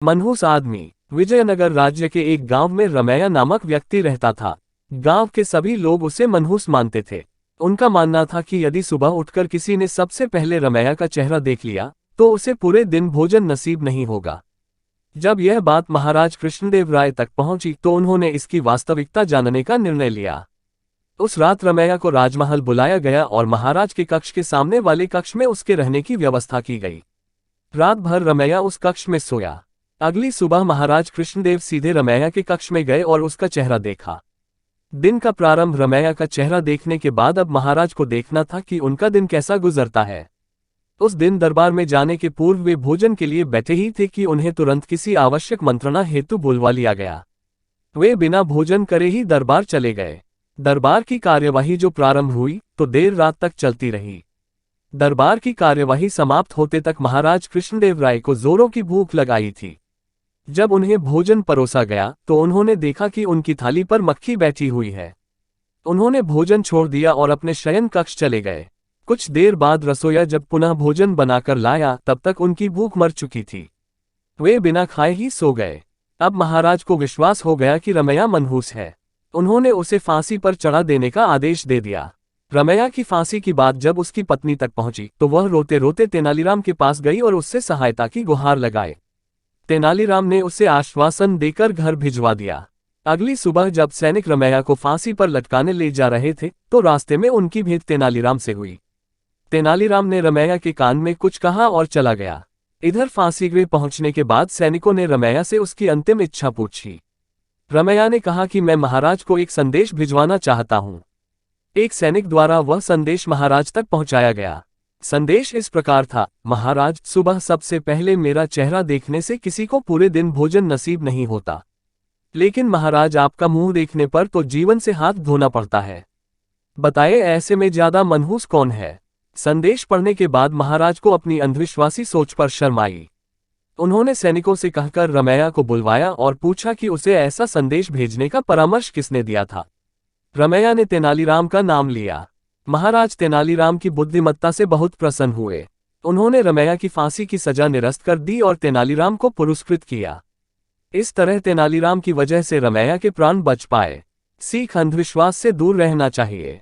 मनहूस आदमी। विजयनगर राज्य के एक गांव में रमैया नामक व्यक्ति रहता था। गांव के सभी लोग उसे मनहूस मानते थे। उनका मानना था कि यदि सुबह उठकर किसी ने सबसे पहले रमैया का चेहरा देख लिया तो उसे पूरे दिन भोजन नसीब नहीं होगा। जब यह बात महाराज कृष्णदेव राय तक पहुंची तो उन्होंने इसकी वास्तविकता जानने का निर्णय लिया। उस रात रमैया को राजमहल बुलाया गया और महाराज के कक्ष के सामने वाले कक्ष में उसके रहने की व्यवस्था की गई। रात भर रमैया उस कक्ष में सोया। अगली सुबह महाराज कृष्णदेव सीधे रमैया के कक्ष में गए और उसका चेहरा देखा। दिन का प्रारंभ रमैया का चेहरा देखने के बाद अब महाराज को देखना था कि उनका दिन कैसा गुजरता है। उस दिन दरबार में जाने के पूर्व वे भोजन के लिए बैठे ही थे कि उन्हें तुरंत किसी आवश्यक मंत्रणा हेतु बुलवा लिया गया। वे बिना भोजन करे ही दरबार चले गए। दरबार की कार्यवाही जो प्रारंभ हुई तो देर रात तक चलती रही। दरबार की कार्यवाही समाप्त होते तक महाराज कृष्णदेव राय को जोरों की भूख लगाई थी। जब उन्हें भोजन परोसा गया तो उन्होंने देखा कि उनकी थाली पर मक्खी बैठी हुई है। उन्होंने भोजन छोड़ दिया और अपने शयन कक्ष चले गए। कुछ देर बाद रसोइया जब पुनः भोजन बनाकर लाया तब तक उनकी भूख मर चुकी थी। वे बिना खाए ही सो गए। अब महाराज को विश्वास हो गया कि रमैया मनहूस है। उन्होंने उसे फांसी पर चढ़ा देने का आदेश दे दिया। रमैया की फांसी की बात जब उसकी पत्नी तक पहुंची तो वह रोते रोते तेनालीराम के पास गई और उससे सहायता की गुहार लगाए। तेनालीराम ने उसे आश्वासन देकर घर भिजवा दिया। अगली सुबह जब सैनिक रमैया को फांसी पर लटकाने ले जा रहे थे तो रास्ते में उनकी भेंट तेनालीराम से हुई। तेनालीराम ने रमैया के कान में कुछ कहा और चला गया। इधर फांसी गृह पहुंचने के बाद सैनिकों ने रमैया से उसकी अंतिम इच्छा पूछी। रमैया ने कहा कि मैं महाराज को एक संदेश भिजवाना चाहता हूं। एक सैनिक द्वारा वह संदेश महाराज तक पहुंचाया गया। संदेश इस प्रकार था, महाराज, सुबह सबसे पहले मेरा चेहरा देखने से किसी को पूरे दिन भोजन नसीब नहीं होता, लेकिन महाराज आपका मुंह देखने पर तो जीवन से हाथ धोना पड़ता है। बताइए ऐसे में ज्यादा मनहूस कौन है। संदेश पढ़ने के बाद महाराज को अपनी अंधविश्वासी सोच पर शर्म आई। उन्होंने सैनिकों से कहकर रमैया को बुलवाया और पूछा कि उसे ऐसा संदेश भेजने का परामर्श किसने दिया था। रमैया ने तेनालीराम का नाम लिया। महाराज तेनालीराम की बुद्धिमत्ता से बहुत प्रसन्न हुए। उन्होंने रमैया की फांसी की सजा निरस्त कर दी और तेनालीराम को पुरस्कृत किया। इस तरह तेनालीराम की वजह से रमैया के प्राण बच पाए। सीख अंधविश्वास से दूर रहना चाहिए।